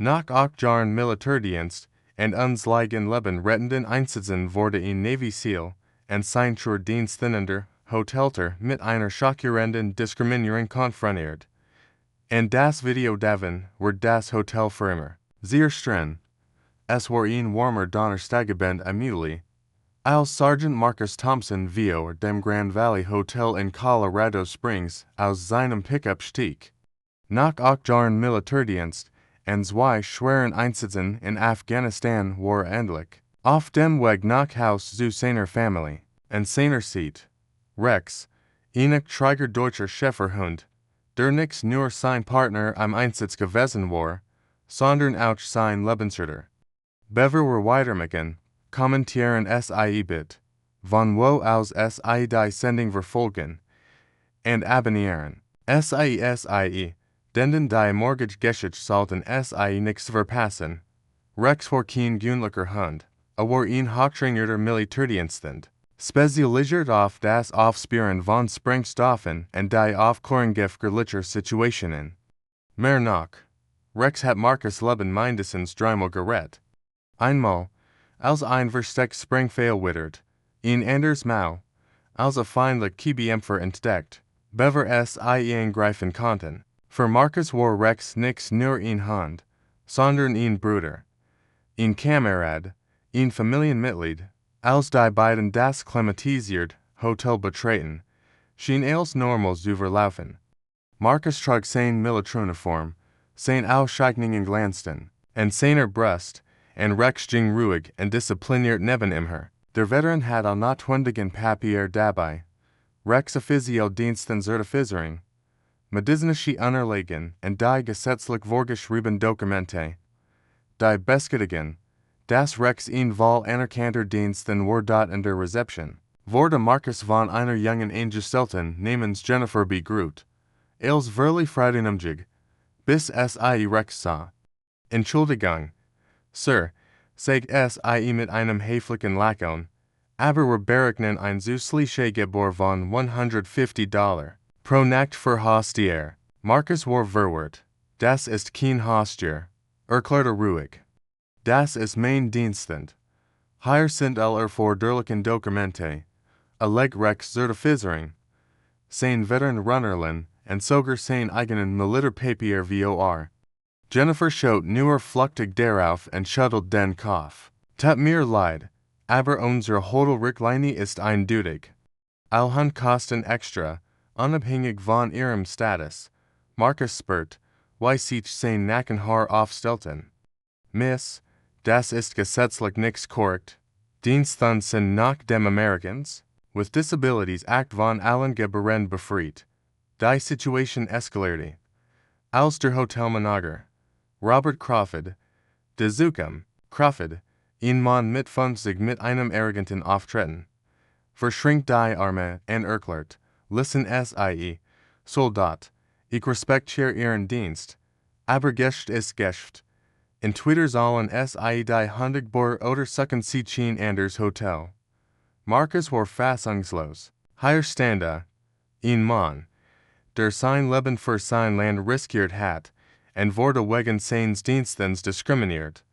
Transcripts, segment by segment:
Nach Jahren Militärdienst und uns liegen Leben rettenden Einsätzen wurde in Navy SEAL und sein zur Diensthinder Hotelter mit einer schockierenden Diskriminierung konfrontiert. Und das Video davon wird das Hotel für immer sehr streng. Es war ein warmer Donnerstagabend am Juli, als Sergeant Marcus Thompson vor dem Grand Valley Hotel in Colorado Springs aus seinem Pickup stieg. Nach 8 Jahren Militärdienst und 2 schweren Einsätzen in Afghanistan war endlich auf dem Weg nach Haus zu seiner Familie und seiner Seat. Rex, ein träger deutscher Schäferhund, der nicht nur sein Partner am Einsatz gewesen war, sondern auch sein Lebensretter. Bever war weitermachen, kommentieren Sie bit, von wo aus Sie die Sendung verfolgen, und abonnieren. Sie, denn die Mortgage sollten Sie nichts verpassen. Rex war kein gewöhnlicher Hund, aber ein hochtrainierter Militärdiensthund, spezialisiert auf das Aufspüren von Sprengstoffen und die Aufklärung gefährlicher Situationen. Mehr noch, Rex hat Marcus Leben mindestens dreimal gerettet. Einmal, als ein Versteck sprengfail wittert, in anders Mal, als feindlich Kämpfer entdeckt, Bever Sie eingreifen konnten. Für Marcus war Rex nicht nur ein Hund, sondern ein Bruder, ein Kamerad, ein Familienmitglied. Als die beiden das klimatisiert Hotel betreten, schien als normal zu verlaufen. Marcus trug seine Militäruniform, seine Auszeichnungen glänzten, und seiner Brust, und Rex ging ruhig und diszipliniert neben ihm her. Der Veteran hat all notwendigen Papier dabei. Rex offiziell Diensten Zertifizierung, medizinische Unterlagen und die gesetzlich vorgeschriebenen Dokumente. Die Bestätigung, dass Rex ein wohl anerkannter Diensthin war dort in der Rezeption, wurde Marcus von einer jungen Angestellten namens Jennifer begrüßt. Als wirklich freudenumjig, bis Sie Rex sah. Entschuldigung, Sir, sagt Sie mit einem höflichen Lächeln, aber wir berechnen ein zusätzliche Gebühr von $150 pro Nacht für Haustier. Marcus war verwirrt. Das ist kein Haustier, erklärte ruhig. Das ist mein Diensthund. Hier sind alle erforderlichen Dokumente, Alleg Rex Zertifizierung, sein Veteran Runnerlin und sogar sein eigenen Militärpapier vor. Jennifer schaut nur flüchtig darauf und schüttelt den Kopf. Tut mir leid, aber unsere Hotelrichtlinie ist eindeutig. All Hund kosten extra, unabhängig von ihrem Status. Marcus spürt, wie sich sein Nackenhaar aufstellten. Miss, das ist gesetzlich nicht korrekt. Diensthund sind nach dem Americans with Disabilities Act von allen Gebühren befreit. Die Situation eskalierte. Als der Hotelmanager, Robert Crawford, de Zukum, Crawford, ein Mann mit 50 mit einem arroganten Auftreten, verschränkt die Arme und erklärt, listen Sie, Soldat, ich respektiere Ihren Dienst, aber Geschäft ist Geschäft. In Twitter sollen Sie die Hundigbor oder suchen Sie kein anders Hotel. Marcus war fassungslos. Hier stand ein Mann, der sein Leben für sein Land riskiert hat, und wurde wegen seines Diensthunds diskriminiert.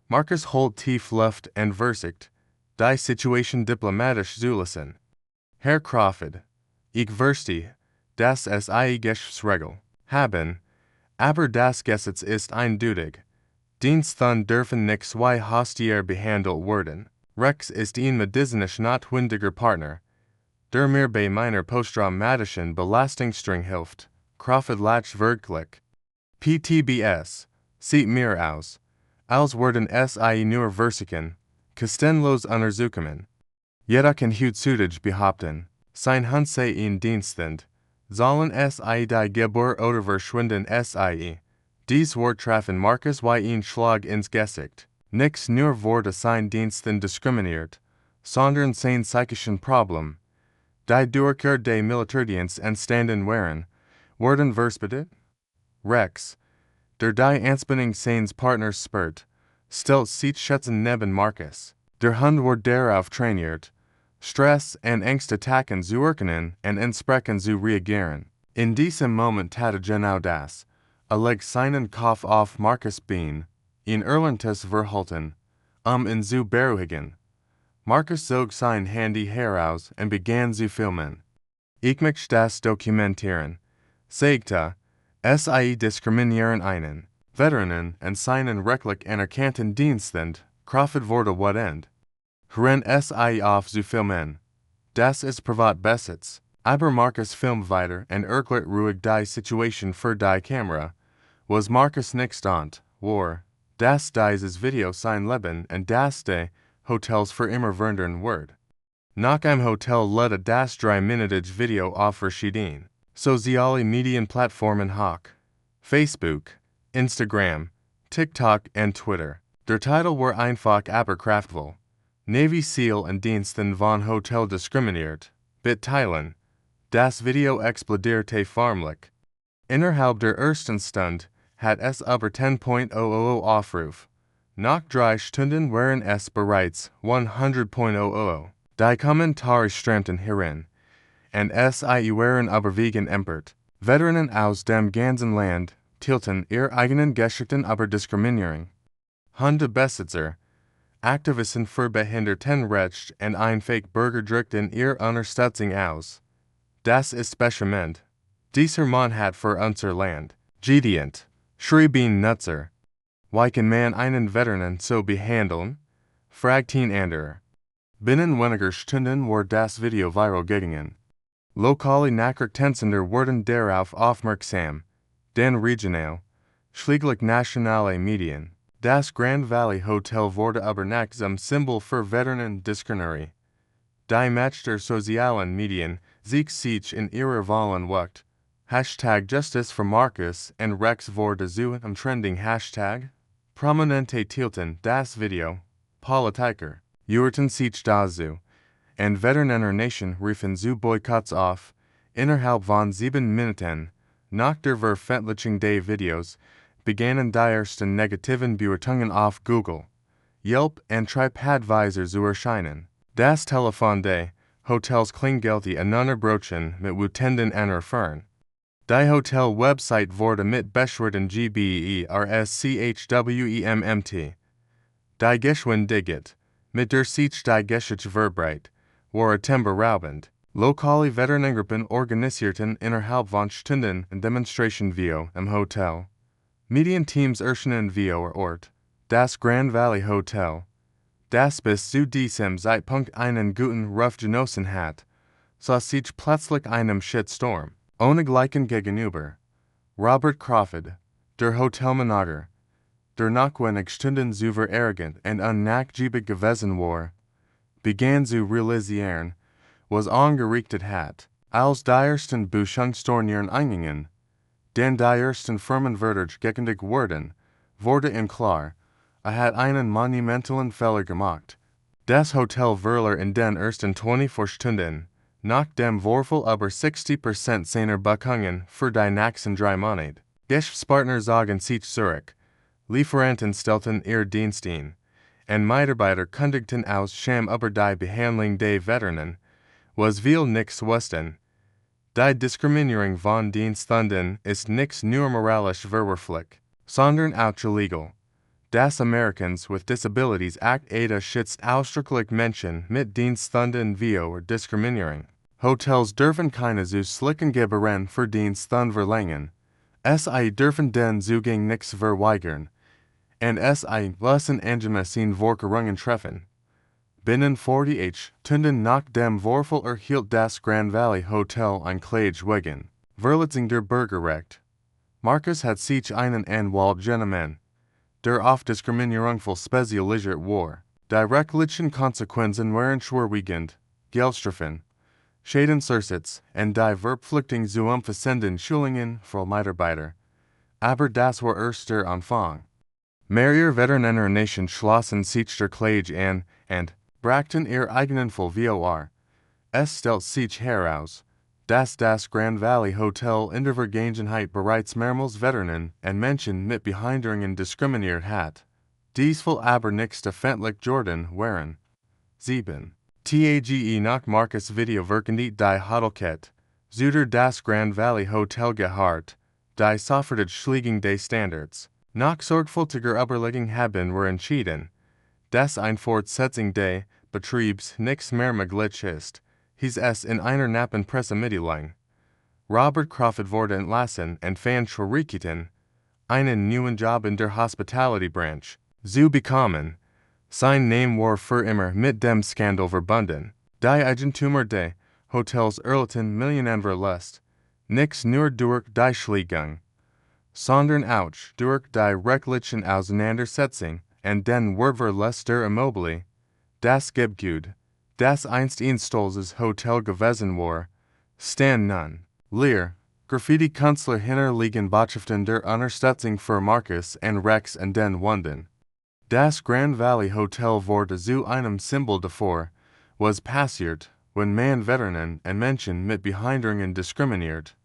Marcus holt tief Luft und versucht, die Situation diplomatisch zu lösen. Herr Crawford, ich verstehe, dass es Geschäftsregel haben, aber das Gesetz ist eindeutig. Diensthund dürfen nicht zwei Haustiere behandelt werden. Rex ist ein medizinisch notwendiger Partner, der mir bei meiner posttraumatischen Belastungsstörung hilft. Crawford lacht wirklich. PTBS, sieht mir aus, als würden Sie nur versichern, kostenlos Untersuchungen. Jeder kann heutzutage behaupten, sein Hund sei ein Diensthund, sollen Sie die Gebühr oder verschwinden Sie. Dies Wort treffen Marcus wie ein Schlag ins Gesicht. Nicht nur wurde sein Diensthund diskriminiert, sondern sein psychischen Problem, die Durchkehr des Militärdienst entstanden waren, wurden verspätet. Rex, der die Anspannung seines Partners spürt, stellt sich schätzen neben Marcus. Der Hund wurde darauf trainiert, Stress und Angstattacken zu erkennen und entsprechend zu reagieren. In diesem Moment hatte genau das, Alleg seinen Kopf auf Marcus Bean, in Erlentes Verhalten, in zu Beruhigen. Marcus zog sein Handy heraus und begann zu filmen. Ich möchte das dokumentieren, sagte, sie diskriminieren einen Veteranen und seinen rechtlich anerkannten Diensthund, Crawford wurde End. Hören sie auf zu filmen. Das ist Privatbesitz. Aber Marcus filmt weiter und erklärt ruhig die Situation für die Kamera. Was Marcus nicht daunt, war, dass dieses Video sein Leben und das des Hotels für immer verändern wird. Nach einem Hotel lädt das 3-minütige Video auf verschiedene soziale Medienplattformen hoch. Facebook, Instagram, TikTok und Twitter. Der Titel war einfach aber kraftvoll. Navy SEAL und Diensthund von Hotel diskriminiert. Teilen. Das Video explodierte förmlich. Innerhalb der ersten Stunde hat es über 10.000 Aufruf. Nach 3 Stunden waren es bereits 100.000. Die Kommentare strömten herein. Und sie waren überwiegend empört. Veteranen aus dem ganzen Land teilten ihre eigenen Geschichten über Diskriminierung. Hundebesitzer, Aktivisten für Behindertenrechte und einfache Bürger drückten ihre Unterstützung aus. Das ist beschämend. Dieser Mann hat für unser Land gedient, schrieben Nutzer. Wie kann man einen Veteranen so behandeln? Fragt ihn anderer. Binnen weniger Stunden war das Video viral gegangen. Lokale Nachrichtensender wurden darauf aufmerksam. Den regional, schließlich nationale Medien. Das Grand Valley Hotel wurde übernachtet zum Symbol für Veteranendiskriminierung. Die Macht der sozialen Medien sich in ihrer vollen Wucht. Hashtag Justice for Marcus und Rex wurde zu einem Trending Hashtag. Prominente teilten das Video. Politiker jurten sich dazu. Und Veteraner Nation riefen zu Boykotts auf. Innerhalb von 7 Minuten, nach der Veröffentlichung des Videos, begannen die ersten negativen Bewertungen auf Google, Yelp und TripAdvisor zu erscheinen. Das Telefon des Hotels klingelte ununterbrochen mit wütenden Anrufern. Die Hotel-Website wurde mit Beschwerden GBERSCHWEMMT. Die Geschwindigkeit, mit der sich die Geschichte verbreitet, war atemberaubend. Lokale Veteranengruppen organisierten innerhalb von Stunden eine Demonstration via im Hotel. Medienteams erschienen via Ort, das Grand Valley Hotel, das bis zu diesem Zeitpunkt einen guten Ruf genossen hat, sah sich plötzlich einem Shitstorm ohnegleichen gegenüber. Robert Crawford, der Hotelmanager, der nach wenig Stunden so arrogant und unnachgiebig gewesen war, begann zu realisieren, was angerichtet hat, als die ersten Buchungsstornieren eingingen. Denn die ersten Firmenwörter gekündigt wurden, wurde ihm klar, hat einen monumentalen Fehler gemacht. Das Hotel Verler in den ersten 24 Stunden, nach dem Vorfall über 60% seiner Buchungen für die nächsten 3 Monate. Geschäftspartner zogen sich zurück, Lieferanten stellten ihr Dienst ein, und Mitarbeiter kündigten aus Scham über die Behandlung des Veteranen, was will nichts wussten. Die Diskriminierung von Diensthunden ist nicht nur moralisch verwerflich, sondern auch illegal. Das Americans with Disabilities Act ADA schützt ausdrücklich Menschen mit Diensthunden vor Diskriminierung. Hotels dürfen keine zusätzlichen Gebühren für Diensthund verlangen. Sie dürfen den Zugang nicht verweigern. Und sie lassen angemessen Vorkehrungen treffen. Binnen 48 Stunden nach dem Vorfall erhielt das Grand Valley Hotel ein Klage wegen Verletzung der Bürgerrechte. Marcus hat sich einen Anwalt genommen, der auf Diskriminierung spezialisiert war. Die rechtlichen Konsequenzen waren schwerwiegend, Geldstrafen, Schadensersatz und die Verpflichtung zu umfassenden Schulungen für Mitarbeiter. Aber das war erst der Anfang. Mehrere Veteraner Nation schlossen sich der Klage an und brachten ihr eigenen Fall vor. Es stellt sich heraus, dass das Grand Valley Hotel in der Vergangenheit bereits mehrmals Veteranen und Menschen mit Behinderungen diskriminiert hat. Dies Fall aber nicht öffentlich geworden waren. 7. Tage nach Marcus Video verkündigt die Hotelkette, Süder das Grand Valley Hotel geharrt, die Soffertage Schlägung des Standards. Nach sorgfältiger Überlegung haben wir entschieden, dass ein Fortsetzung des Betriebs nichts mehr möglich ist, hieß es in einer knappen Pressemitteilung. Robert Crawford wurde entlassen und fand Schwierigkeiten, einen neuen Job in der Hospitality-Branche zu bekommen. Sein Name war für immer mit dem Skandal verbunden. Die Eigentümer des Hotels erhielten Millionen verlust, nichts nur durch die Schließung, sondern auch durch die rechtlichen Auseinandersetzung und den Wertverlust der Immobilie. Das Gebäude, das einst ein stolzes Hotel gewesen war, stand nun leer. Graffiti-Künstler hinterlegen Botschaften der Unterstützung für Marcus und Rex in den Wänden. Das Grand Valley Hotel wurde zu einem Symbol dafür, was passiert, wenn man Veteranen und Menschen mit Behinderungen diskriminiert.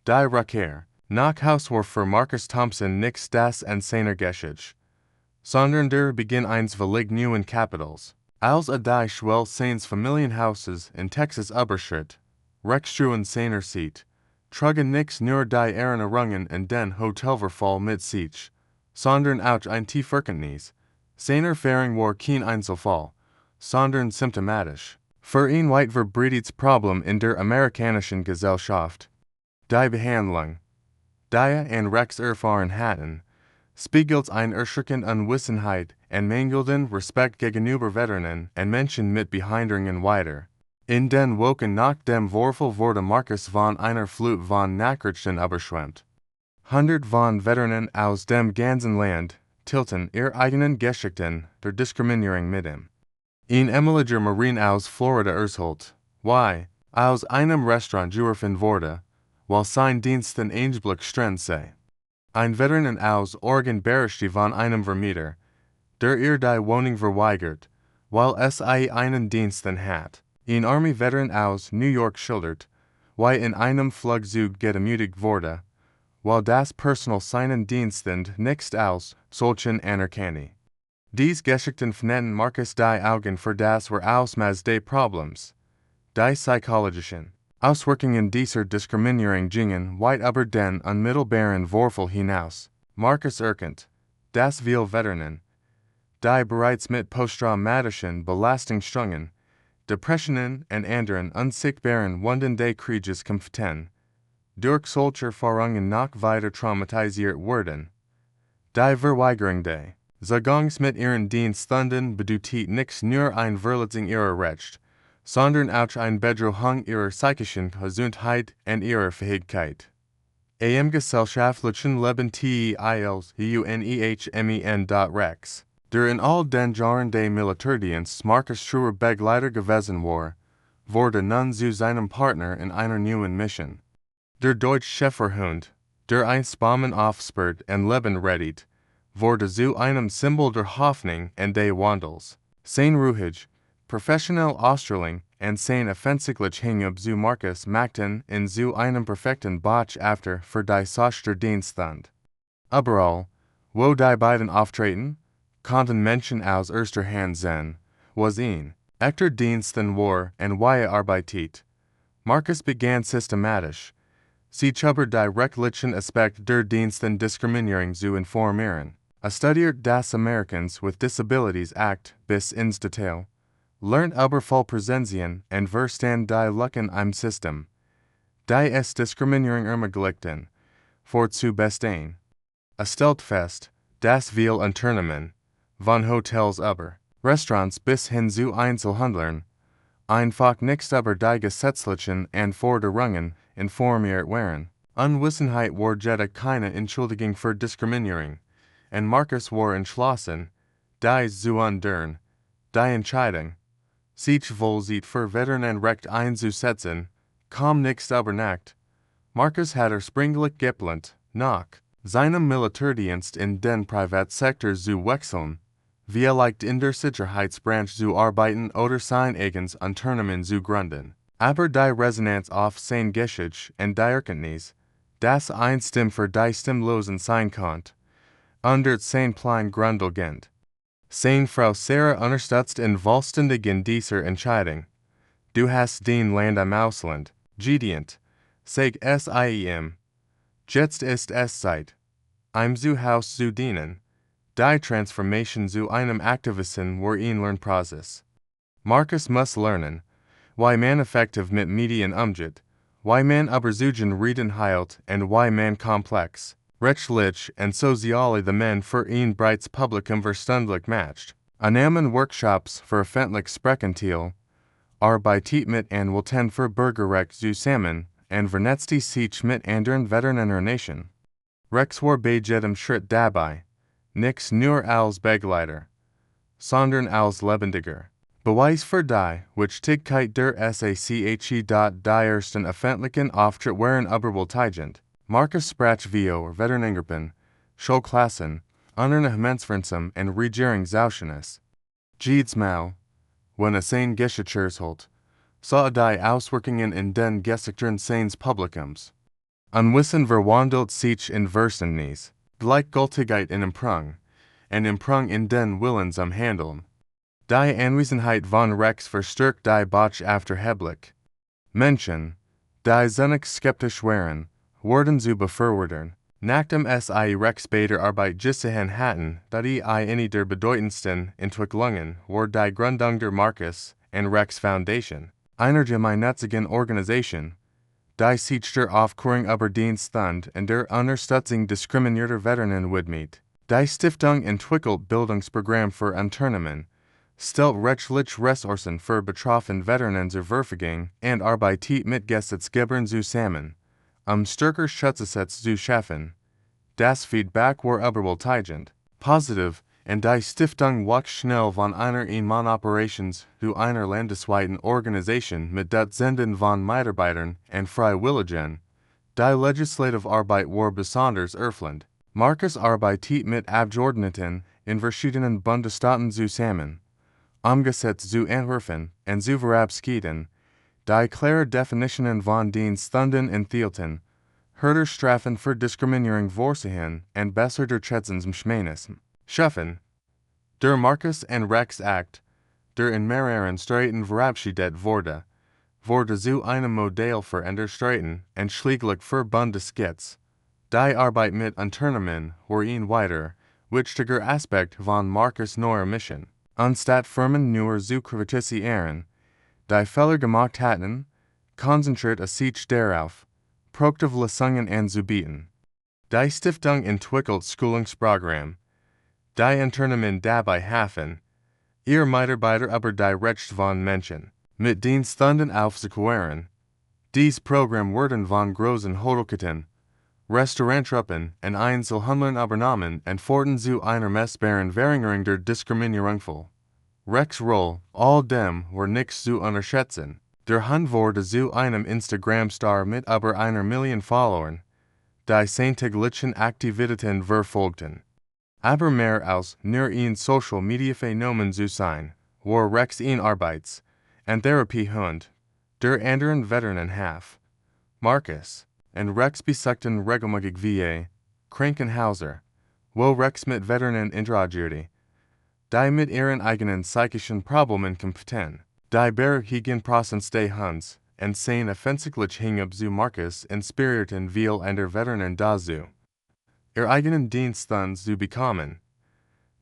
Die Rückkehr nach Haus war für Marcus Thompson nichts das in seiner Geschichte, sondern der Beginn eines völlig neuen Kapitels. Als die Schwelle seines Familienhauses in Texas überschritt, Rex in seiner Seat, trugen nichts nur die Erinnerungen an den Hotelverfall mit sich, sondern auch ein Tieferkenntnis. Seine Erfahrung war kein Einzelfall, sondern symptomatisch. Für ein weit verbreitetes Problem in der amerikanischen Gesellschaft. Die Behandlung, die und Rex erfahren hatten, spiegelt eine erschreckende Unwissenheit und mangelnden Respekt gegenüber Veteranen und Menschen mit Behinderungen wider. In den Wochen nach dem Vorfall wurde Marcus von einer Flut von Nachrichten überschwemmt. Hundert von Veteranen aus dem ganzen Land teilten ihre eigenen Geschichten der Diskriminierung mit ihm. Ein ehemaliger Marine aus Florida erzählt, wie aus einem Restaurant geworfen wurde, weil sein Dienst den Anblick streng sei. Ein Veteran aus Oregon berichtete von einem Vermieter, der ihr die Wohnung verweigert, weil es einen Diensten hat. Ein Army-Veteran aus New York schildert, wie in einem Flugzeug gedemütigt wurde, weil das Personal seinen Diensten nichts aus solchen anerkenne. Dies Geschichten nennen Marcus die Augen für das Ausmaß des Problems. Die psychologischen Auswirkungen dieser Diskriminierung gingen weit über den unmittelbaren Vorfall hinaus. Marcus erkennt, dass viele Veteranen, die bereits mit posttraumatischen Belastungsstörungen, Depressionen und anderen unsichtbaren Wunden des Krieges kämpften, durch solche Erfahrungen noch weiter traumatisiert wurden. Die Verweigerung des Zugangs mit ihren Diensthunden bedeutet nichts nur eine Verletzung ihrer Rechte, sondern auch eine Bedrohung ihrer psychischen Gesundheit und ihrer Fähigkeit. Im gesellschaftlichen Leben teils unehmeN.Rex. Der in all den Jahren des Militärdienstes Marcus truer Begleiter gewesen war, wurde nun zu seinem Partner in einer neuen Mission. Der deutsche Schäferhund, der einst Bomben aufspürt und Leben rettet, wurde zu einem Symbol der Hoffnung und des Wandels. Sein ruhig, professionell Ausstrahlung und sein offensichtlich Hingabe zu Marcus machten ihn zu einem perfekten Botschafter für die Sache der Diensthund. Überall, wo die beiden auftreten, konnten Menschen aus erster Hand sehen, was ihn, echter Diensthund war und wie arbeitet. Marcus begann systematisch, sich über die rechtlichen Aspekte der Dienstdiskriminierung zu informieren. Studiert das Americans with Disabilities Act bis ins Detail, lernt über Fallpräsenzen und verstand die Lücken im System, die es Diskriminierung ermöglichten, vorzubestehen. Stellt fest, dass viele Unternehmen, von Hotels über Restaurants bis hin zu Einzelhändlern, einfach nichts über die gesetzlichen Anforderungen informiert waren. Unwissenheit war jedoch keine Entschuldigung für Diskriminierung, und Marcus war entschlossen, dies zu ändern. Die Entscheidung, sich wohl für Veteranenrecht einzusetzen, kam nicht über Nacht. Marcus hatte ursprünglich geplant, nach seinem Militärdienst in den Privatsektor zu wechseln, vielleicht in der Sicherheitsbranche zu arbeiten oder sein eigenes Unternehmen zu gründen. Aber die Resonanz auf sein Geschichte und die Erkenntnis, dass ein Stimme für die Stimmlosen sein konnte, ändert sein Plan grundlegend. Seine Frau Sarah unterstützt in vollständigen dieser Entscheidung. Du hast den Land am Ausland, gedient, sag es ihm. Jetzt ist es Zeit, zu Haus zu dienen. Die Transformation zu einem Aktivisten war ein Lernprozess. Marcus muss lernen, wie man effektiv mit Medien umgeht, wie man Überzeugen reden heilt und wie man komplex, rechtlich und soziale the men für ein breites Publikum verstandlich macht. Annahmen Workshops für öffentlich Sprechentil, arbeitet mit und Wilten für Bürgerrecht zusammen, und vernetzt sich mit anderen Veteranen Nation. Rex war bei jedem Schritt dabei, nix nur als Begleiter, sondern als Lebendiger. Beweis für die Wichtigkeit der Sache. Die ersten öffentlichen Auftritt waren überwältigend. Marcus sprach via Veteranengruppen, Schulklassen, anderen Gemeinsverbänden und Regierungsausschüssen. Jedes Mal, wenn es ein Geschäftsholt, sah die Auswirkungen in den Gesichtern seines Publikums. Unwissen verwandelt sich in Verständnis, Gleichgültigkeit in Empfang, und Empfang in den Willens Handeln. Die Anwesenheit von Rex verstärkt die Botschaft. Menschen, die sinnig skeptisch waren, wurden zu Befürwortern. Nachdem es Rex bei der Arbeit gesehen hatten, da die eine der bedeutendsten Entwicklungen war die Gründung der Marcus and Rex Foundation, einer gemeinnützigen Organisation, die sich der Aufklärung über Diensthund und der Unterstützung diskriminierter Veteranen widmet. Die Stiftung entwickelt Bildungsprogramm für Unternehmen, stellt rechtliche Ressourcen für betroffene Veteranen zur Verfügung und arbeitet mit Gesetzgebern zusammen, stärker Schutzgesetze zu schaffen. Das Feedback war überwältigend, positiv, und die Stiftung wuchs schnell von einer Ein-Mann-Operations zu einer landesweiten Organisation mit Dutzenden von Mitarbeitern und Freiwilligen. Die Legislative Arbeit war besonders erfüllend. Marcus arbeitet mit Abgeordneten in verschiedenen Bundesstaaten zusammen, Gesetze zu entwerfen und zu verabschieden, die klare Definitionen von Diensthunden enthielten, härtere Strafen für Diskriminierung vorsehen und bessere Durchsetzungsmechanismen schaffen. Der Marcus and Rex Act, der in mehreren Staaten verabschiedet wurde zu einem Modell für Unterstützung und schließlich für Bundesgesetze. Die Arbeit mit Unternehmen war ein weiterer, wichtiger Aspekt von Marcus' neuer Mission. Anstatt Firmen nur zu kritisieren, die Fehler gemacht hatten, konzentriert es sich darauf, proaktive Lösungen anzubieten. Die Stiftung entwickelt Schulungsprogramm, die Unternehmen dabei helfen, ihre Mitarbeiter über die Rechte von Menschen mit Diensthunden aufzuklären. Dies Programm werden von großen Hotelketten, Restaurantgruppen und Einzelhändlern übernommen und führten zu einer messbaren Verringerung der Diskriminierung. Rex' Rolle, all dem war nichts zu unterschätzen. Der Hund wurde zu einem Instagram-Star mit über 1 Million Followern, die seine täglichen Aktivitäten verfolgten. Aber mehr als nur ein Social-Media-Phänomen zu sein, war Rex ein Arbeits- und Therapiehund, der anderen Veteranen half. Marcus und Rex besuchten regelmäßig VA, Krankenhäuser, wo Rex mit Veteranen interagierte, die mit ihren eigenen psychischen Problemen kämpften. Die Berechtigungsprozess des Hunds und seine offensichtlich Hingabe zu Marcus inspirierten viele andere Veteranen dazu, ihr eigenen Diensthund zu bekommen.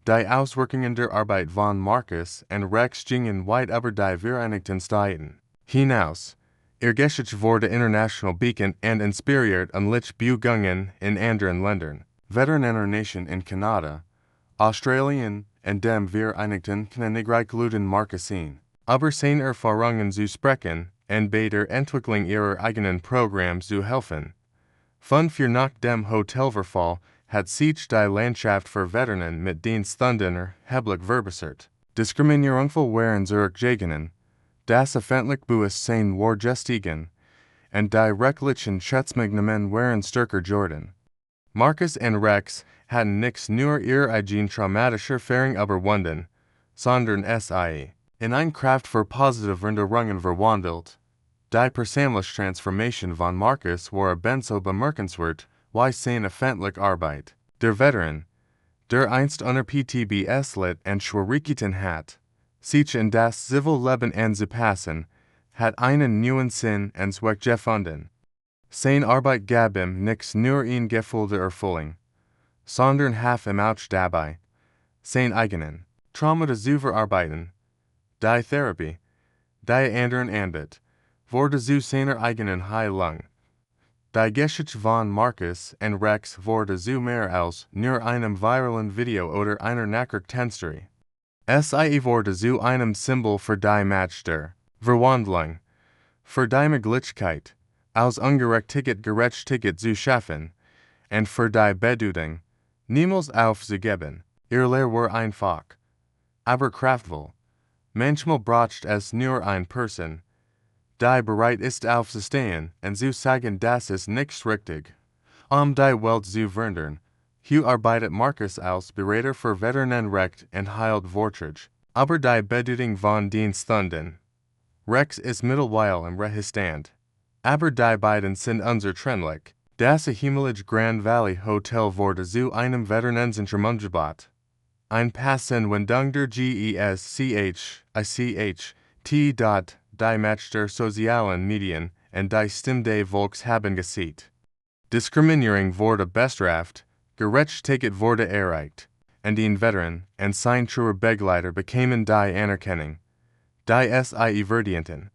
Die Auswirkungen der Arbeit von Marcus und Rex gingen weit über die Vereinigten Staaten hinaus. Ihr Geschichte wurde international beacon und inspiriert unlich Bewegungen in anderen Ländern. Veteranen Nation in Kanada, Australien und dem Vereinigten Königreich luden Marcus ein, über seine Erfahrungen zu sprechen und bei der Entwicklung ihrer eigenen Programme zu helfen. 5 Jahre nach dem Hotelverfall hat sich die Landschaft für Veteranen mit Diensthunden erheblich verbessert. Diskriminierung waren zurückgegangen, das öffentliche Bewusstsein war gestiegen, und die rechtlichen Schutzmechanismen waren stärker geworden. Marcus und Rex hatten nicht nur ihre eigene traumatische Erfahrung überwunden, sondern sie in eine Kraft für positive Veränderungen verwandelt. Die persönliche Transformation von Marcus war ebenso bemerkenswert wie seine öffentliche Arbeit. Der Veteran, der einst unter PTBS litt und Schwierigkeiten hat, sich in das Zivilleben anzupassen, hat einen neuen Sinn und Zweck gefunden. Seine Arbeit gab ihm nicht nur ein Gefühl der Erfüllung, sondern half im Ouch dabei, sein eigenen, Trauma zu verarbeiten, die Therapie, die anderen Anbietet, wurde zu seiner eigenen Heilung. Die Geschichte von Marcus und Rex wurde zu mehr als nur einem viralen Video oder einer Nachrichtenserie. Sie wurde zu einem Symbol für die Macht der Verwandlung, für die Möglichkeit, als Gerechtigkeit zu schaffen, und für die Bedeutung, niemals aufzugeben. Ihr Lehr war einfach, aber kraftvoll. Manchmal braucht es nur eine Person, die bereit ist aufzustehen und zu sagen, das ist nicht richtig. Die Welt zu verändern. Hier arbeitet Marcus als Berater für Veteranen Recht und heilt Vorträge. Aber die Bedeutung von Diensthunden. Rex ist mittlerweile im Rehestand. Aber die beiden sind unzertrennlich. Das ehemalige Grand Valley Hotel wurde zu einem Veteranenzentrum. Ein Passenwendung der Geschichte, die Macht der sozialen Medien und die Stimme des Volks haben gesieht. Diskriminierung wurde bestraft, Gerechtigkeit wurde erreicht, und die Veteranen und sein treuer Begleiter bekamen die Anerkennung, die sie verdienten.